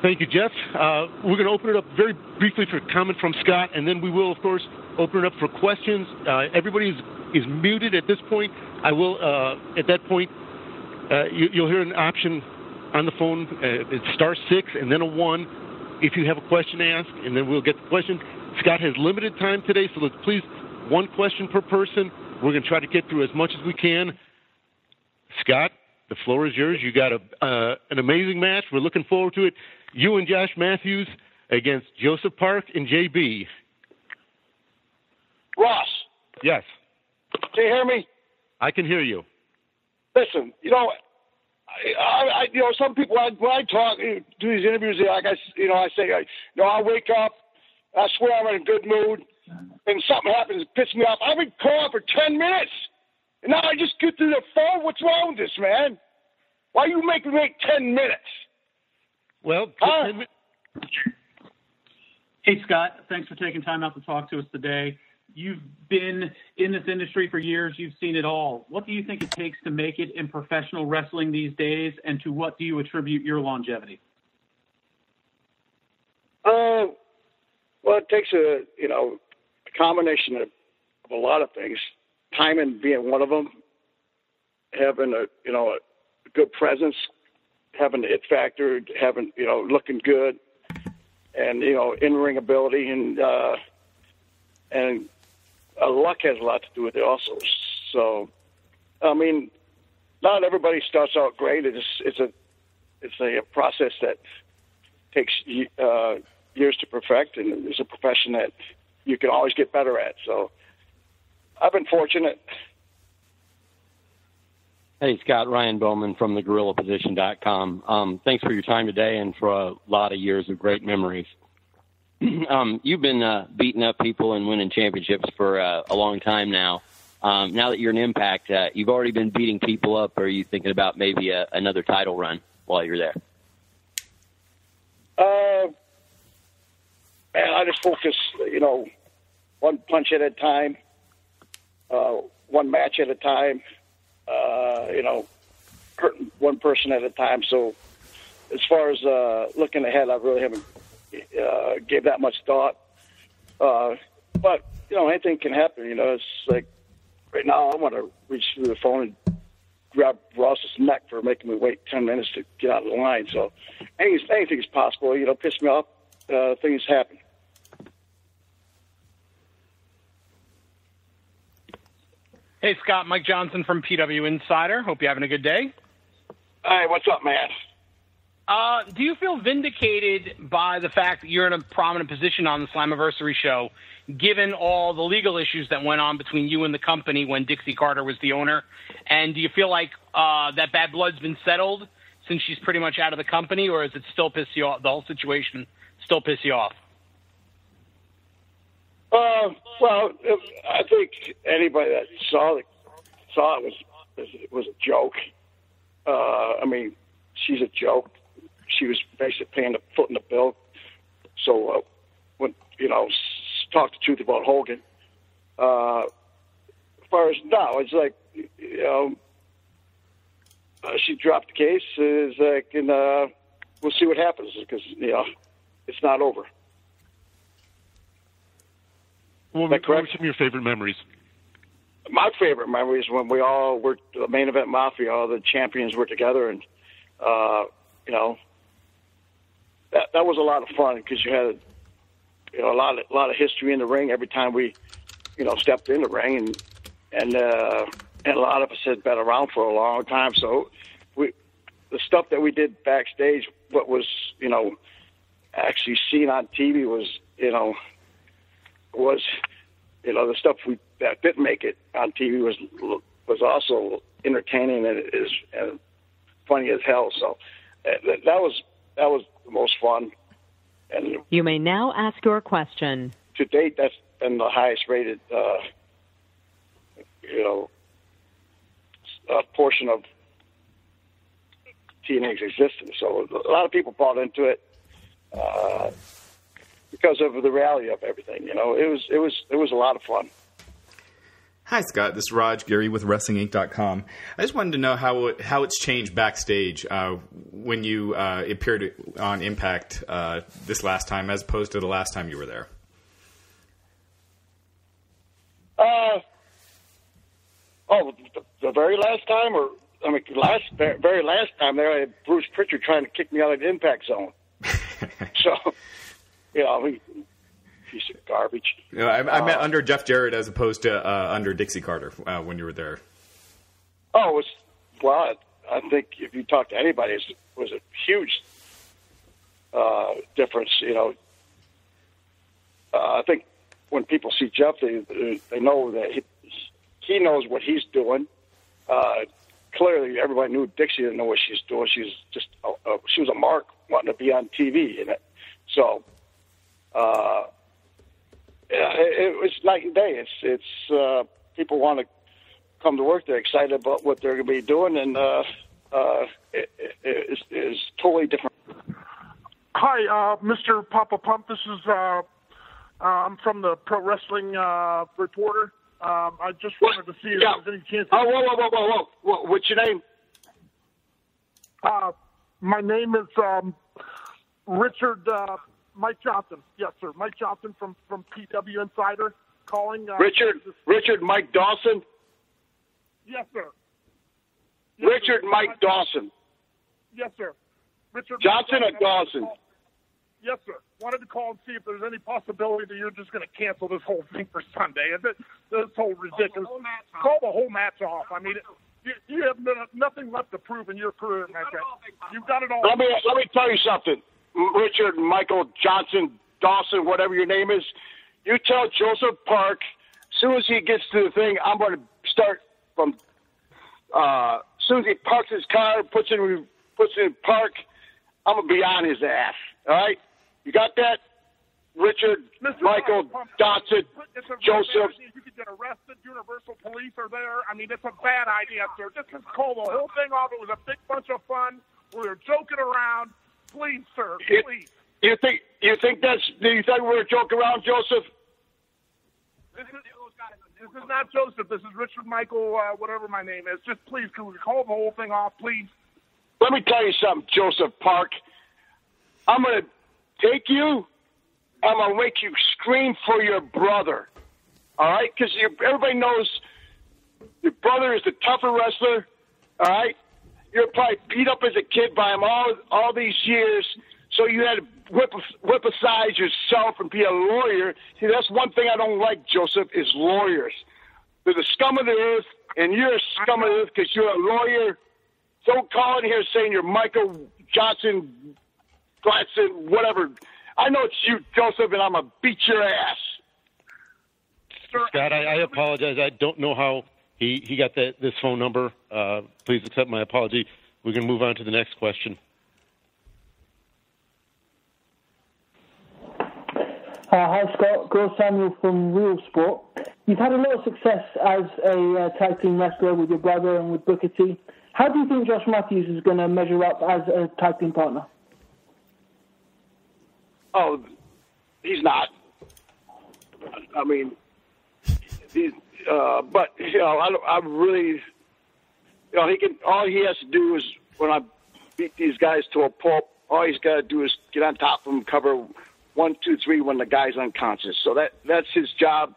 Thank you, Jeff. We're going to open it up very briefly for a comment from Scott, and then we will, of course, open it up for questions. Everybody is muted at this point. I will, at that point, you'll hear an option on the phone. It's *6 and then a 1 if you have a question to ask, and then we'll get the question. Scott has limited time today, so let's please, one question per person. We're going to try to get through as much as we can. Scott, the floor is yours. You got an amazing match. We're looking forward to it. You and Josh Matthews against Joseph Park and JB. Ross. Yes. Can you hear me? I can hear you. Listen, I some people, when I talk, do these interviews, I say, I wake up, I swear I'm in a good mood, and something happens that pisses me off. I've been calling for 10 minutes, and now I just get through the phone. What's wrong with this, man? Why are you making me wait 10 minutes? Well, Hey, Scott, thanks for taking time out to talk to us today. You've been in this industry for years. You've seen it all. What do you think it takes to make it in professional wrestling these days, and to what do you attribute your longevity? Well, it takes a combination of a lot of things. Timing being one of them. Having a good presence, having the it factor, having looking good, and in-ring ability, and luck has a lot to do with it also. So, I mean, not everybody starts out great. It's a process that takes years to perfect, and it's a profession that you can always get better at. So, I've been fortunate. Hey, Scott, Ryan Bowman from thegorillaposition.com. Thanks for your time today and for a lot of years of great memories. You've been beating up people and winning championships for a long time now. Now that you're in Impact, you've already been beating people up, or are you thinking about maybe another title run while you're there? Man, I just focus, one punch at a time, one match at a time, hurting one person at a time. So as far as looking ahead, I really haven't gave that much thought. But, anything can happen. It's like right now I want to reach through the phone and grab Ross's neck for making me wait 10 minutes to get out of the line. So anything is possible. Piss me off. Things happen. Hey, Scott, Mike Johnson from PW Insider. Hope you're having a good day. Hey, what's up, man? Do you feel vindicated by the fact that you're in a prominent position on the Slammiversary show, given all the legal issues that went on between you and the company when Dixie Carter was the owner? And do you feel like that bad blood's been settled since she's pretty much out of the company, or is it still piss you off? The whole situation still piss you off? Well, I think anybody that saw it was a joke. I mean, she's a joke. She was basically paying the foot in the bill. So, when talk the truth about Hogan. As far as now, it's like she dropped the case. It's like, and we'll see what happens because it's not over. What were some of your favorite memories? My favorite memories when we all were the Main Event Mafia, all the champions were together, and that was a lot of fun because you had a lot of history in the ring every time we stepped in the ring, and a lot of us had been around for a long time. So the stuff that we did backstage, what was actually seen on TV was the stuff that didn't make it on TV was also entertaining and funny as hell. So that was the most fun. And you may now ask your question. To date, that's been the highest rated portion of TNA's existence. So a lot of people bought into it because of the reality of everything. It was a lot of fun. Hi, Scott. This is Raj Giri with WrestlingInc.com. I just wanted to know how it's changed backstage when you appeared on Impact this last time as opposed to the last time you were there. The very last time, very last time there, I had Bruce Pritchard trying to kick me out of the Impact Zone. So, piece of garbage. I meant under Jeff Jarrett as opposed to under Dixie Carter when you were there. I think if you talk to anybody, it was a huge difference. I think when people see Jeff, they know that he knows what he's doing. Clearly, everybody knew Dixie didn't know what she's doing. She was just she was a mark wanting to be on TV, so. It was night and day. It's people want to come to work. They're excited about what they're going to be doing, and it is totally different. Hi, Mr. Papa Pump. This is I'm from the Pro Wrestling Reporter. I just wanted to see if there's any chance. Whoa! What's your name? My name is Richard. Mike Johnson. Yes, sir. Mike Johnson from PW Insider calling. Richard Mike Dawson? Yes, sir. Yes, Richard sir. Mike Dawson? Yes, sir. Richard Johnson or Dawson? Yes, sir. Wanted to call and see if there's any possibility that you're just going to cancel this whole thing for Sunday. This whole ridiculous. Call the whole match off. I mean, you have nothing left to prove in your career, man. You've got it all. Let me tell you something. Richard Michael Johnson Dawson, whatever your name is, you tell Joseph Park, as soon as he gets to the thing, I'm going to start from as soon as he parks his car, puts it in park, I'm going to be on his ass. All right? You got that? Richard Michael Dawson Joseph. You could get arrested. Universal Police are there. I mean, it's a bad idea, sir. Just call the whole thing off. It was a big bunch of fun. We were joking around. Please, sir, please. You think we were joking around, Joseph? This is not Joseph. This is Richard Michael, whatever my name is. Just please, can we call the whole thing off, please? Let me tell you something, Joseph Park. I'm going to take you. I'm going to make you scream for your brother. All right? Because everybody knows your brother is the tougher wrestler. All right? You're probably beat up as a kid by him all these years, so you had to whip aside yourself and be a lawyer. See, that's one thing I don't like, Joseph, is lawyers. They're the scum of the earth, and you're a scum of the earth because you're a lawyer. Don't call in here saying you're Michael Johnson, Gladson, whatever. I know it's you, Joseph, and I'm going to beat your ass. Scott, I apologize. I don't know how he got this phone number. Please accept my apology. We're going to move on to the next question. Hi, Scott. Gil Samuel from Real Sport. You've had a lot of success as a tag team wrestler with your brother and with Booker T. How do you think Josh Matthews is going to measure up as a tag team partner? Oh, he's not. I mean, but I really, he can. All he has to do is when I beat these guys to a pulp, all he's got to do is get on top of them, cover 1, 2, 3 when the guy's unconscious. So that's his job.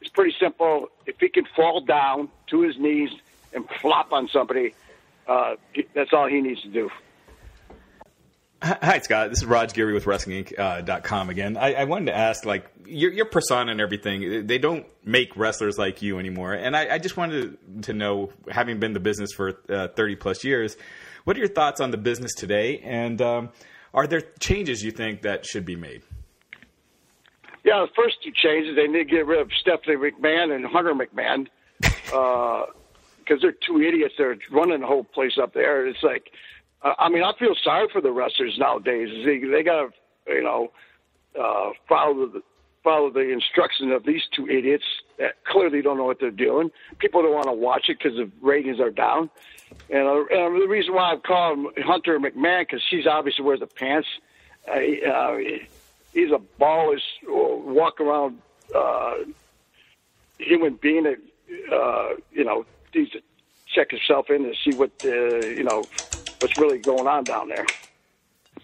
It's pretty simple. If he can fall down to his knees and flop on somebody, that's all he needs to do. Hi, Scott. This is Raj Giri with WrestlingInc.com again. I wanted to ask, like, your persona and everything, they don't make wrestlers like you anymore. And I just wanted to know, having been in the business for 30-plus years, what are your thoughts on the business today? And are there changes you think that should be made? Yeah, the first 2 changes, they need to get rid of Stephanie McMahon and Hunter McMahon because they're 2 idiots that are running the whole place up there. It's like, I mean, I feel sorry for the wrestlers nowadays. They got to, follow the instructions of these 2 idiots that clearly don't know what they're doing. People don't want to watch it because the ratings are down. And the reason why I've called Hunter McMahon, because she's obviously wears the pants. He's a ballless, walk around human being that needs to check himself in and see what, what's really going on down there.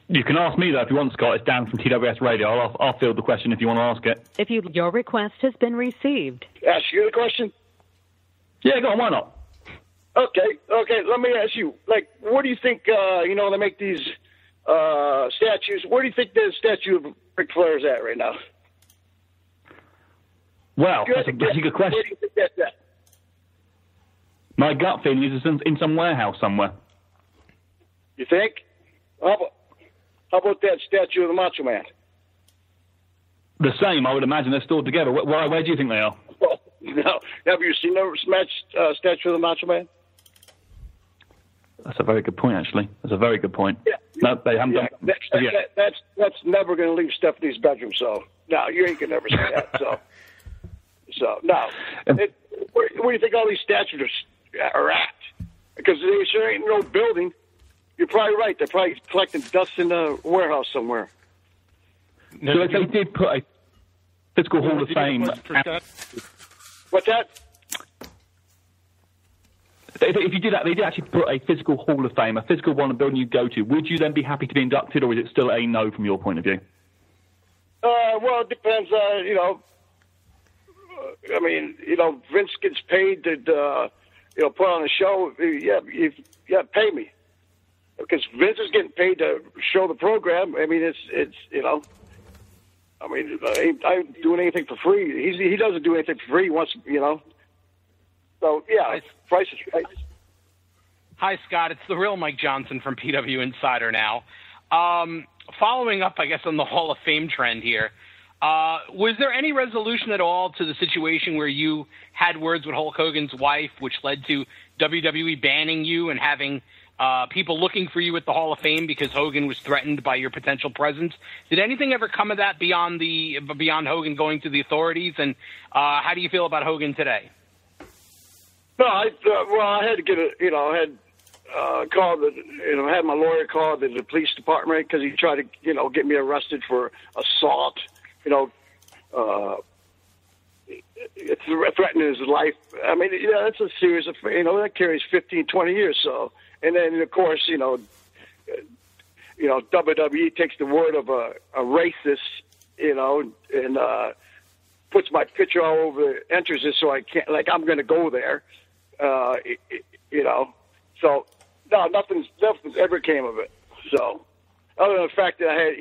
You can ask me, though, if you want, Scott. It's Dan from TWS Radio. I'll field the question if you want to ask it. Your request has been received. Ask you the question? Yeah, go on. Why not? Okay. Let me ask you, what do you think, they make these statues. Where do you think the statue of Ric Flair is at right now? Well, that's a good question. Where do you think that's at? My gut feeling is it's in some warehouse somewhere. You think? How about that statue of the Macho Man? The same, I would imagine. They're stored together. Where do you think they are? Well, no. Have you seen the statue of the Macho Man? That's a very good point, actually. That's a very good point. Yeah. No, they haven't done that. That's never going to leave Stephanie's bedroom, so no, you ain't going to never see that. So no. Where do you think all these statues are at? Because there sure ain't no building. You're probably right. They're probably collecting dust in a warehouse somewhere. So if they did put a physical Hall of Fame... What's that? If you did that, they did actually put a physical Hall of Fame, a physical one, a building you go to, would you then be happy to be inducted, or is it still a no from your point of view? Well, it depends. Vince gets paid to, put on a show. Yeah, pay me. Because Vince is getting paid to show the program. I mean, I'm doing anything for free. He doesn't do anything for free. He wants, So, yeah, price is right. Hi, Scott. It's the real Mike Johnson from PW Insider now. Following up, I guess, on the Hall of Fame trend here, was there any resolution at all to the situation where you had words with Hulk Hogan's wife, which led to WWE banning you and having people looking for you at the Hall of Fame because Hogan was threatened by your potential presence? Did anything ever come of that beyond Hogan going to the authorities? And how do you feel about Hogan today? No, I had to get had my lawyer call the police department because he tried to, get me arrested for assault, threatening his life. I mean, that's a series of, that carries 15, 20 years. So, and then of course, WWE takes the word of a racist, and puts my picture all over the entrances so I can't, I'm going to go there. So no, nothing's ever came of it. So other than the fact that I had,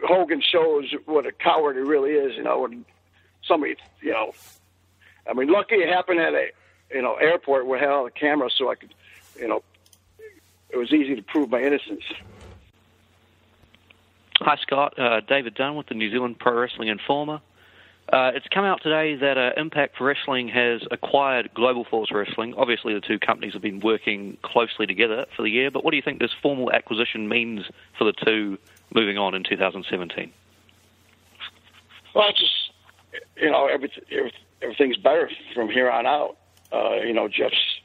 Hogan shows what a coward he really is, when somebody, lucky it happened at a, airport where I had all the cameras so I could, it was easy to prove my innocence. Hi, Scott. David Dunn with the New Zealand Pro Wrestling Informer. It's come out today that Impact Wrestling has acquired Global Force Wrestling. Obviously, the two companies have been working closely together for the year, but what do you think this formal acquisition means for the two moving on in 2017? Well, it's just, everything's better from here on out. Jeff's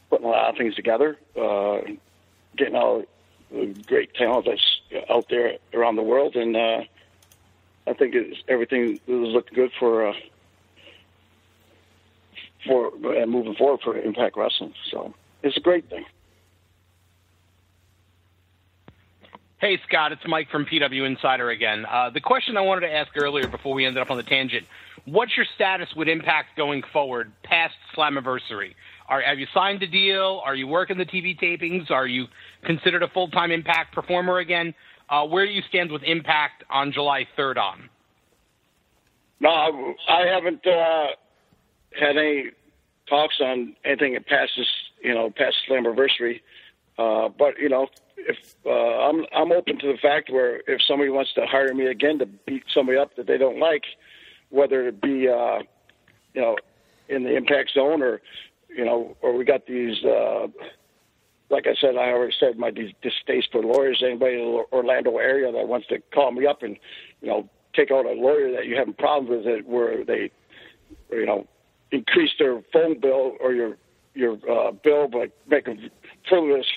putting a lot of things together, getting all the great talent that's out there around the world, and I think everything is looking good for moving forward for Impact Wrestling. So it's a great thing. Hey, Scott, it's Mike from PW Insider again. The question I wanted to ask earlier before we ended up on the tangent, what's your status with Impact going forward past Slammiversary? Have you signed a deal? Are you working the TV tapings? Are you considered a full-time Impact performer again? Where do you stand with Impact on July 3rd on? No, I haven't had any talks on anything past Slammiversary. But if I'm open to the fact where if somebody wants to hire me again to beat somebody up that they don't like, whether it be in the Impact Zone or we got these. Like I already said, my distaste for lawyers. Anybody in the Orlando area that wants to call me up and, take out a lawyer that you're having problems with it, where they, increase their phone bill or your bill by making frivolous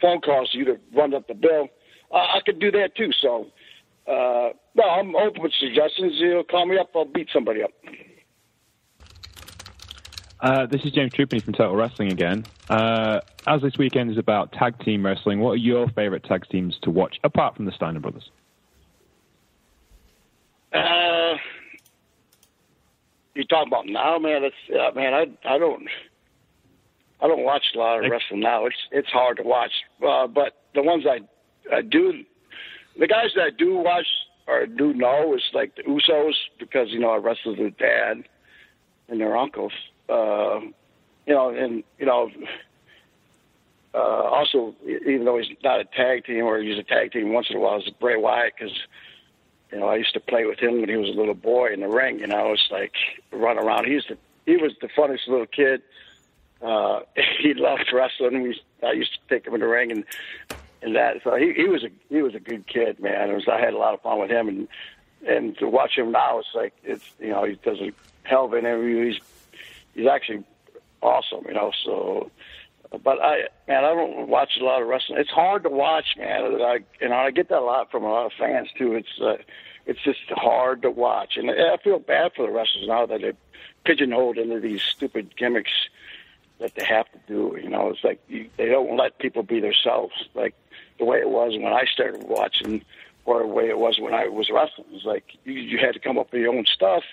phone calls to you to run up the bill, I could do that too. So, no, I'm open with suggestions. Call me up. I'll beat somebody up. This is James Trupany from Total Wrestling again. As this weekend is about tag team wrestling, what are your favorite tag teams to watch, apart from the Steiner brothers? You talking about now, man? I don't watch a lot of wrestling now. It's hard to watch. But the ones I do, the guys that I do watch or do know is like the Usos, because I wrestled with Dad and their uncles. Also, even though he's not a tag team, or he's a tag team once in a while, is Bray Wyatt, because I used to play with him when he was a little boy in the ring. It's like run around. He was the funniest little kid. He loved wrestling. I used to take him in the ring and that. So he was a good kid, man. I had a lot of fun with him, and to watch him now, it's like he does a hell of an interview. He's actually awesome, So, but I don't watch a lot of wrestling. It's hard to watch, man. I get that a lot from a lot of fans too. It's just hard to watch, and I feel bad for the wrestlers now that they're pigeonholed into these stupid gimmicks that they have to do. It's like they don't let people be themselves, like the way it was when I started watching, or the way it was when I was wrestling. It's like you had to come up with your own stuff,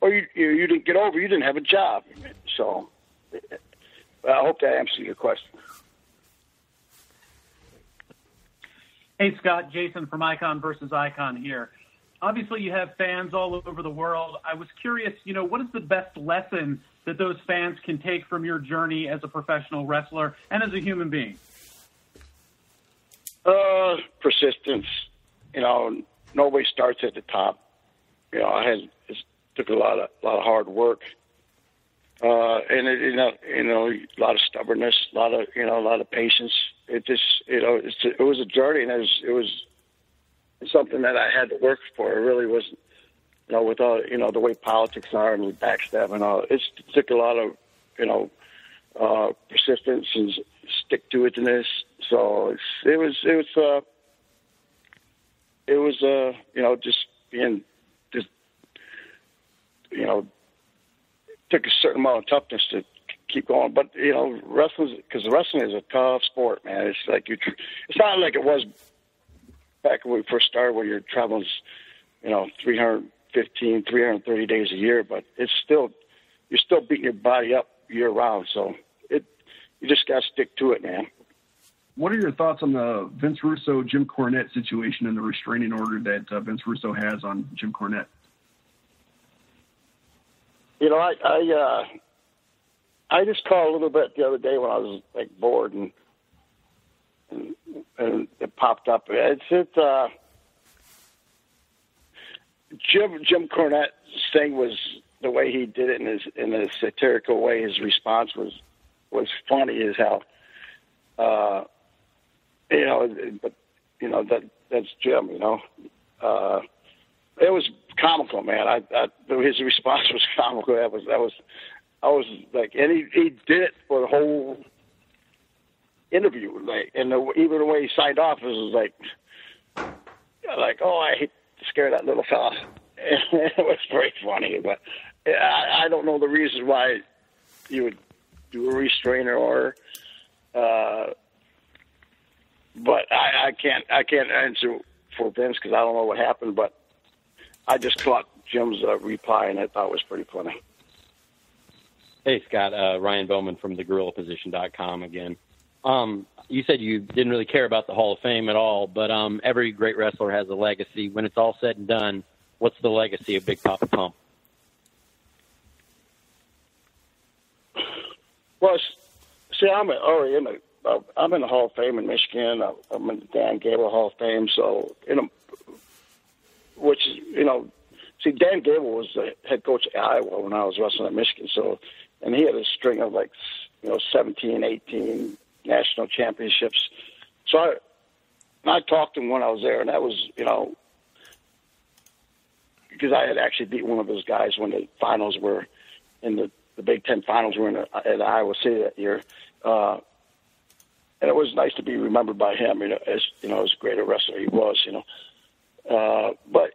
or you didn't get over. You didn't have a job. So I hope that answers your question. Hey, Scott, Jason from Icon versus Icon here. Obviously, you have fans all over the world. I was curious, what is the best lesson that those fans can take from your journey as a professional wrestler and as a human being? Persistence. Nobody starts at the top. It took a lot of hard work, and a lot of stubbornness, a lot of patience. It just, it was a journey, and it was something that I had to work for. It really wasn't, with all, the way politics are and with backstab and all. It took a lot of, persistence and stick-to-itiveness. So it was just being, took a certain amount of toughness to keep going. But, wrestling is a tough sport, man. It's like it's not like it was back when we first started, where you're traveling, 315, 330 days a year, but you're still beating your body up year round. So you just got to stick to it, man. What are your thoughts on the Vince Russo, Jim Cornette situation and the restraining order that Vince Russo has on Jim Cornette? I just called a little bit the other day when I was bored and it popped up. Jim Cornette's thing was the way he did it in a satirical way. His response was funny as hell. That's Jim. It was comical, man. His response was comical. I was like, and he did it for the whole interview, and even the way he signed off was like, oh, I hate to scare that little fella. It was very funny, but I don't know the reason why you would do a restrainer order. But I can't answer for Vince because I don't know what happened, but I just caught Jim's reply, and I thought it was pretty funny. Hey, Scott, Ryan Bowman from thegorillaposition.com again. You said you didn't really care about the Hall of Fame at all, but every great wrestler has a legacy. When it's all said and done, what's the legacy of Big Papa Pump? Well, see, I'm in the Hall of Fame in Michigan. I'm in the Dan Gable Hall of Fame. So, which see, Dan Gable was the head coach at Iowa when I was wrestling at Michigan. So, and he had a string of 17, 18 national championships. So I talked to him when I was there, and that was, because I had actually beat one of those guys when the finals were in the Big Ten finals were at Iowa City that year. And it was nice to be remembered by him, as great a wrestler he was, But,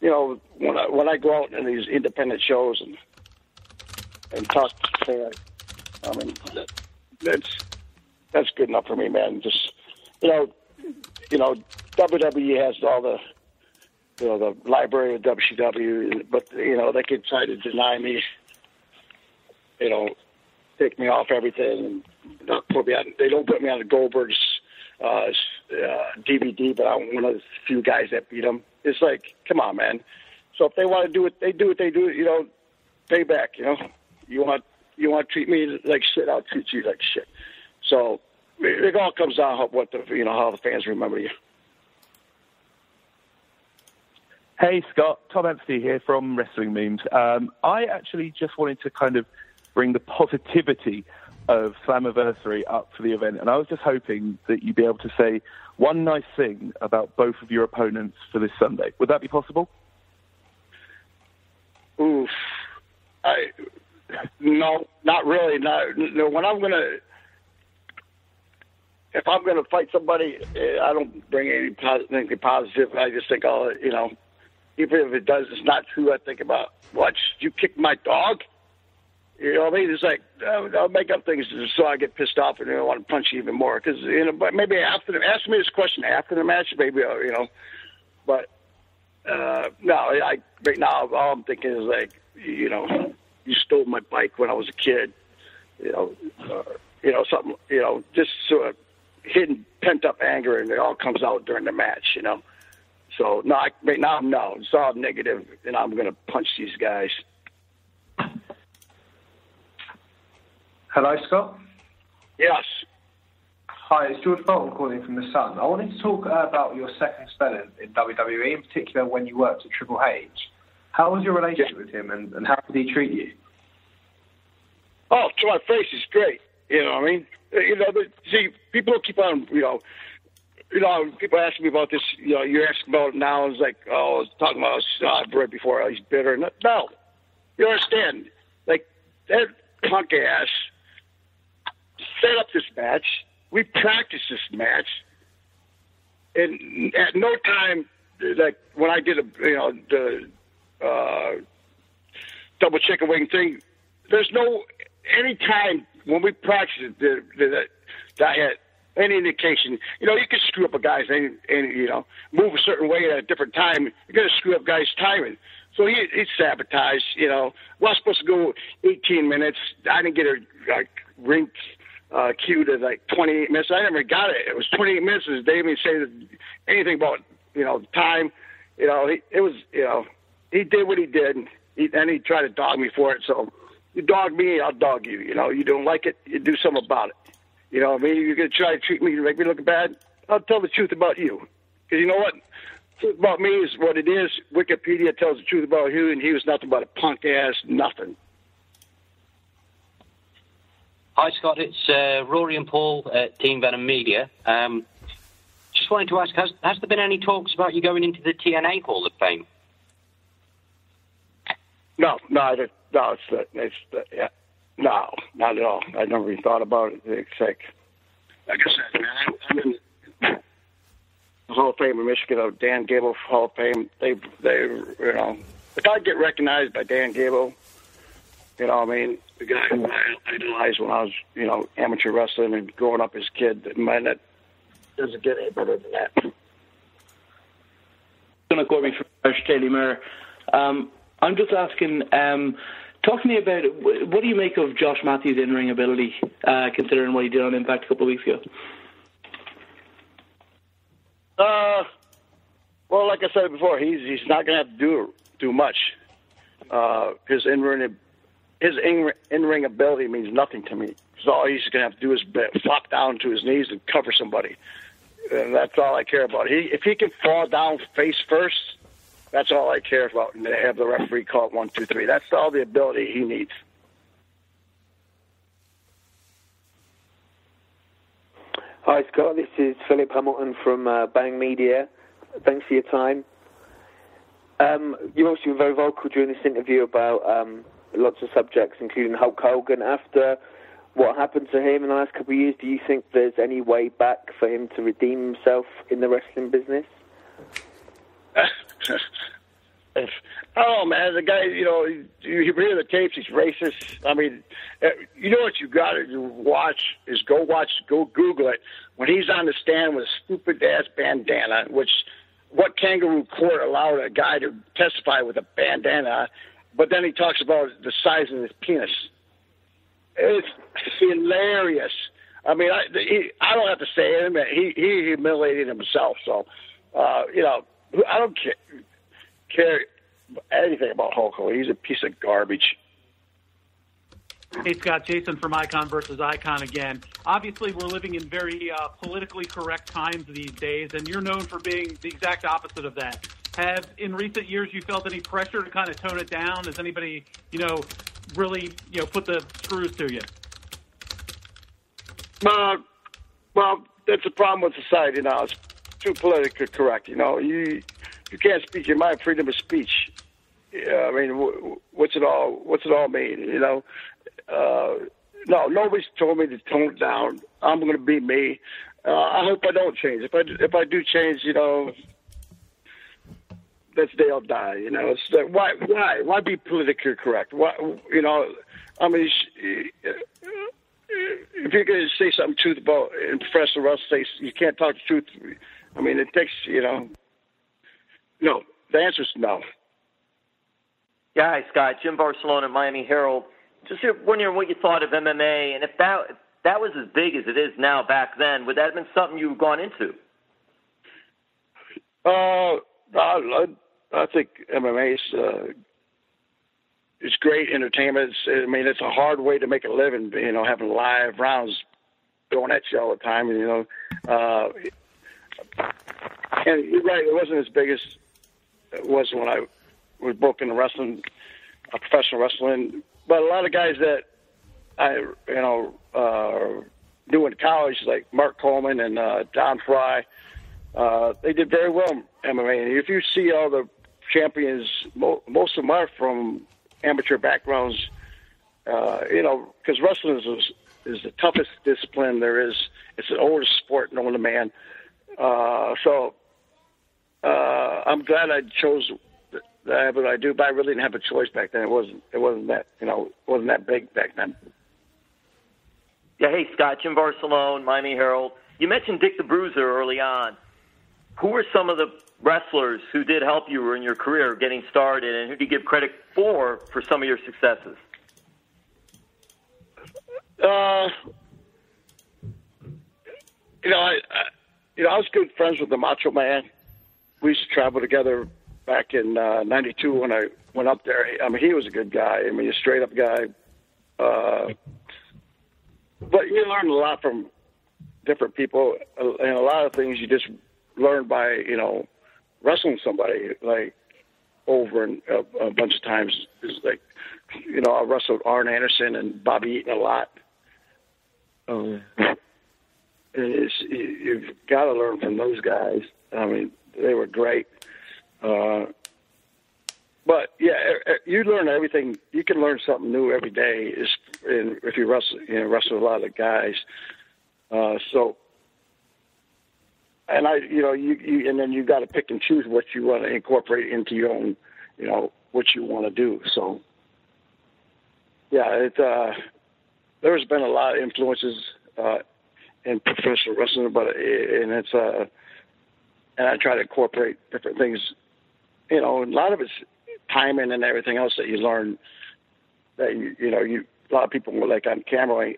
when I go out in these independent shows and and talk to the fans. I mean, that's good enough for me, man. Just WWE has all the the library of WCW, but they could try to deny me, take me off everything and not put me on. They don't put me on the Goldberg's DVD, but I'm one of the few guys that beat them. It's like, come on, man. So if they want to do it, they do it. They do it. Pay back. You want to treat me like shit, I'll treat you like shit. So it all comes down to what how the fans remember you. Hey, Scott. Tom Empathy here from Wrestling Memes. I actually just wanted to kind of bring the positivity of Slammiversary up for the event, and I was just hoping that you'd be able to say one nice thing about both of your opponents for this Sunday. Would that be possible? Oof. No, not really. No, if I'm gonna fight somebody, I don't bring anything positive. I just think, even if it's not true, I think about, what, you kicked my dog? You know what I mean? It's like, I'll make up things so I get pissed off and I want to punch you even more. Because, but maybe ask me this question after the match, maybe, But, no, right now, all I'm thinking is like, you stole my bike when I was a kid. Something, just sort of hidden, pent-up anger, and it all comes out during the match, So, no, right now, no. It's all negative, and I'm going to punch these guys. Hello, Scott? Yes. Hi, it's George Bolton calling from The Sun. I wanted to talk about your second spell in WWE, in particular when you worked at Triple H. How was your relationship with him, and how did he treat you? Oh, to my face, he's great. You know what I mean? See, people keep on, people ask me about this, you're asking about it now, it's like, I was talking about right before, he's bitter. No, you understand. Like, that punk ass set up this match. We practiced this match. And at no time, like, when I did the double chicken wing thing, there's any time when we practiced that I had any indication. You can screw up a guy's move a certain way at a different time. You're going to screw up guys' timing. So he sabotaged, Well, I was supposed to go 18 minutes. I didn't get a ring cue to like 28 minutes. I never got it. It was 28 minutes. They didn't even say anything about, the time. He did what he did, and he tried to dog me for it. So you dog me, I'll dog you. You don't like it, you do something about it. You know what I mean? You're going to try to treat me to make me look bad? I'll tell the truth about you. Because you know what? The truth about me is what it is. Wikipedia tells the truth about you, and he was nothing but a punk-ass nothing. Hi, Scott. It's Rory and Paul at Team Venom Media. Just wanted to ask, has there been any talks about you going into the TNA Hall of Fame? No, not at all. I never even thought about it. It's like I said, man, I'm in the Hall of Fame in Michigan, Dan Gable Hall of Fame. They, if I get recognized by Dan Gable, the guy who I idolized when I was, amateur wrestling and growing up as a kid, man, that doesn't get any better than that. Going to go from Irish Daily Mirror. I'm just asking, talk to me about what do you make of Josh Matthews' in-ring ability, considering what he did on Impact a couple of weeks ago? Well, like I said before, he's not going to have to do much. His in-ring ability means nothing to me. So all he's going to have to do is flop down to his knees and cover somebody, and that's all I care about. If he can fall down face first, that's all I care about, and have the referee call it 1, 2, 3. That's all the ability he needs. Hi, Scott. This is Philip Hamilton from Bang Media. Thanks for your time. You've obviously been very vocal during this interview about lots of subjects, including Hulk Hogan. After what happened to him in the last couple of years, do you think there's any way back for him to redeem himself in the wrestling business? As I don't know, man. The guy, you hear the tapes. He's racist. I mean, you know what you got to watch is go Google it. When he's on the stand with a stupid ass bandana, what kangaroo court allowed a guy to testify with a bandana? But then he talks about the size of his penis. It's hilarious. I mean, I don't have to say it. He humiliated himself. So, I don't care anything about Hulk Hogan. He's a piece of garbage. Hey, Scott, Jason from Icon versus Icon again. Obviously, we're living in very politically correct times these days, and you're known for being the exact opposite of that. Have, in recent years, you felt any pressure to kind of tone it down? Has anybody, really, put the screws to you? Well, that's the problem with society now. It's too politically correct. You can't speak your mind. Freedom of speech. I mean, what's it all mean? No, nobody's told me to tone it down. I'm going to be me. I hope I don't change. If I do change, that's the day I'll die. It's like, why be politically correct? Why, I mean, if you're going to say something truth about in professional wrestling, you can't talk the truth. I mean, it takes, no. The answer is no. Yeah, hi, Scott. Jim Barcelona, Miami Herald. Just wondering what you thought of MMA, and if that was as big as it is now back then, would that have been something you've gone into? I think MMA is great entertainment. It's a hard way to make a living, having live rounds going at you all the time. And you're right, it wasn't as big as it was when I was broke into wrestling, professional wrestling. But a lot of guys that I, knew in college, like Mark Coleman and Don Fry, they did very well in MMA. And if you see all the champions, most of them are from amateur backgrounds, because wrestling is the toughest discipline there is. It's the oldest sport known to man. So I'm glad I chose what I do, but I really didn't have a choice back then. It wasn't that, it wasn't that big back then. Yeah, hey, Scott, Jim Barcelona, Miami Herald. You mentioned Dick the Bruiser early on. Who were some of the wrestlers who did help you in your career getting started, and who do you give credit for some of your successes? I was good friends with the Macho Man. We used to travel together back in '92 when I went up there. I mean, he was a good guy. I mean, a straight-up guy. But you learn a lot from different people, and a lot of things you just learn by, wrestling somebody, like, over and a bunch of times. It's like, I wrestled Arn Anderson and Bobby Eaton a lot. You've got to learn from those guys. I mean, they were great. But yeah, you learn everything. You can learn something new every day. If you wrestle, wrestle a lot of guys. And and then you got to pick and choose what you want to incorporate into your own, what you want to do. So yeah, there's been a lot of influences in professional wrestling, and I try to incorporate different things. A lot of it's timing and everything else that you learn. That a lot of people like on camera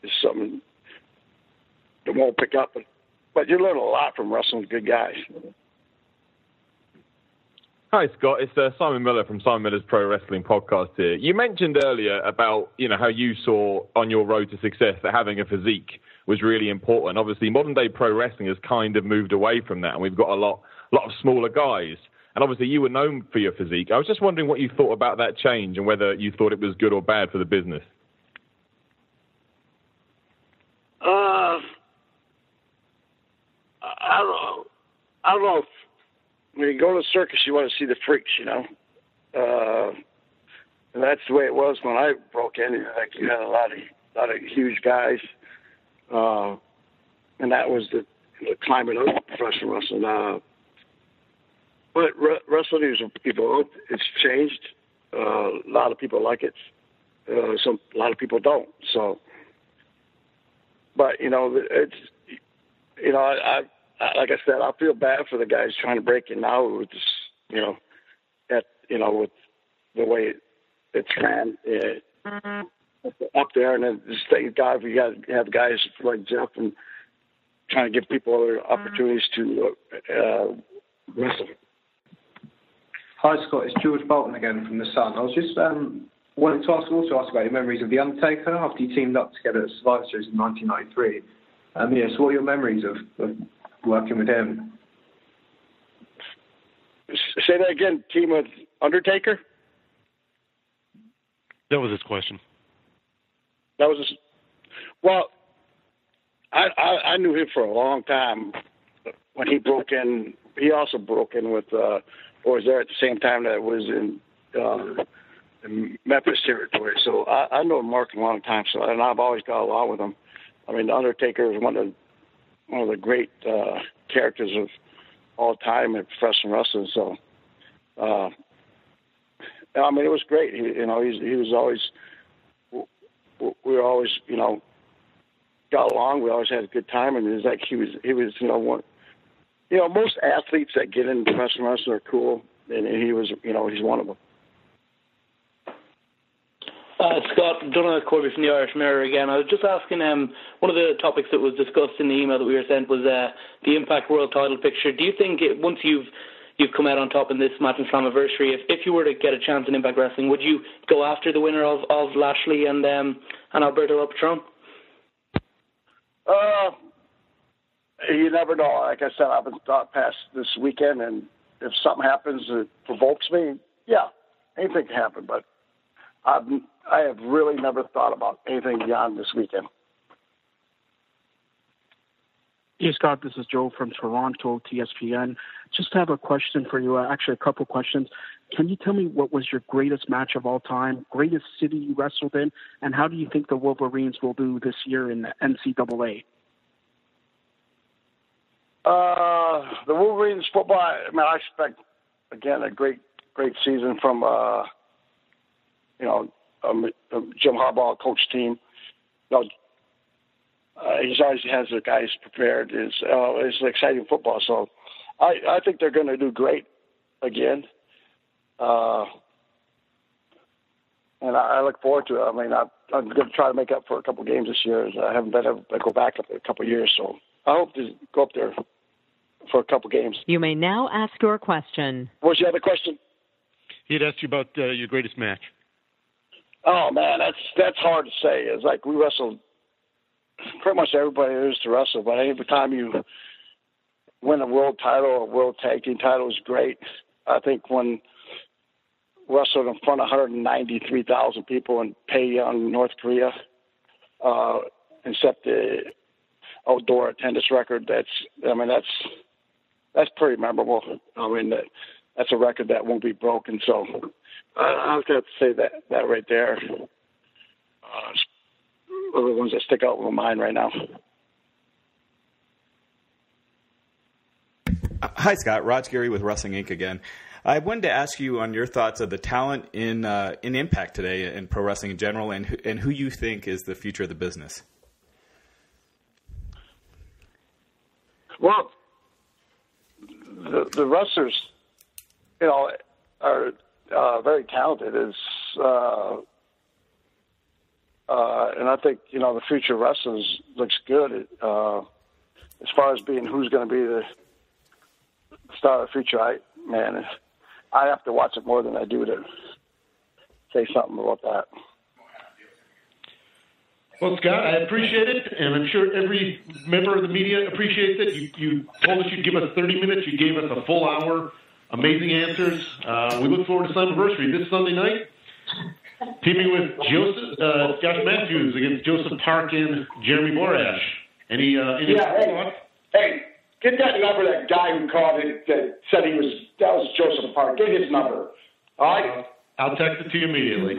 is something they won't pick up, but you learn a lot from wrestling with good guys. Hi, Scott. It's Simon Miller from Simon Miller's Pro Wrestling Podcast here. You mentioned earlier about, how you saw on your road to success that having a physique was really important. Obviously, modern-day pro wrestling has kind of moved away from that, and we've got a lot of smaller guys. And obviously, you were known for your physique. I was just wondering what you thought about that change and whether you thought it was good or bad for the business. I don't know. When you go to the circus, you want to see the freaks, and that's the way it was when I broke in. Like, you had a lot of huge guys, and that was the climate of professional wrestling. But wrestling is evolved. It's changed. A lot of people like it. A lot of people don't. So, but it's I like I said, I feel bad for the guys trying to break in now with this, with the way it's ran up there, and then just thank God you got to have guys like Jeff and trying to give people other opportunities to wrestle. Hi, Scott. It's George Bolton again from The Sun. I was just wanting to ask about your memories of The Undertaker after you teamed up together at Survivor Series in 1993. So what are your memories of working with him? Say that again. Team with Undertaker? That was his question. That was well, I knew him for a long time. When he broke in, he also broke in with, or was there at the same time that it was in Memphis territory. So I know Mark a long time. So and I've always got along with him. I mean, the Undertaker is one of the great characters of all time in professional wrestling. So, I mean, it was great. He was always. We were always, got along. We always had a good time, and it was like he was one. Most athletes that get into professional wrestling are cool, and he was, he's one of them. Scott, Donald Corby from the Irish Mirror again. I was just asking, one of the topics that was discussed in the email that we were sent was the Impact World Title picture. Do you think once you've come out on top in this match in Slammiversary, if you were to get a chance in Impact Wrestling, would you go after the winner of Lashley and Alberto El Patron? You never know. Like I said, I haven't thought past this weekend, and if something happens that provokes me, yeah, anything can happen. But I have really never thought about anything beyond this weekend. Hey, Scott, this is Joe from Toronto, TSPN. Just have a question for you, actually a couple questions. Can you tell me what was your greatest match of all time, greatest city you wrestled in, and how do you think the Wolverines will do this year in the NCAA? The Wolverines football, I expect, again, a great season from, Jim Harbaugh coach team. He always has the guys prepared. It's an exciting football. So I think they're going to do great again. And I look forward to it. I'm going to try to make up for a couple of games this year. I haven't been able to go back up in a couple of years. So I hope to go up there for a couple of games. You may now ask your question. What's your other question? He had asked you about your greatest match. Oh, man, that's hard to say. It's like we wrestled pretty much everybody there is to wrestle, but every time you win a world title or world tag team title is great. I think when wrestled in front of 193,000 people in Pyongyang, North Korea, and set the outdoor attendance record, that's pretty memorable. That's a record that won't be broken. So I'll have to say that right there. One of the ones that stick out in my mind right now. Hi, Scott. Raj Giri with Wrestling Inc. again. I wanted to ask you on your thoughts of the talent in Impact today in pro wrestling in general, and who you think is the future of the business. Well, the wrestlers, are very talented. And I think, the future of wrestling looks good. As far as being who's going to be the star of the future, I have to watch it more than I do to say something about that. Well, Scott, I appreciate it, and I'm sure every member of the media appreciates it. You told us you'd give us 30 minutes. You gave us a full hour. Amazing answers. We look forward to Slammiversary this Sunday night, teaming with Josh Matthews against Joseph Park and Jeremy Borash. Any thoughts? Hey, get that number, that guy who called it that said that was Joseph Park. Get his number. All right? I'll text it to you immediately.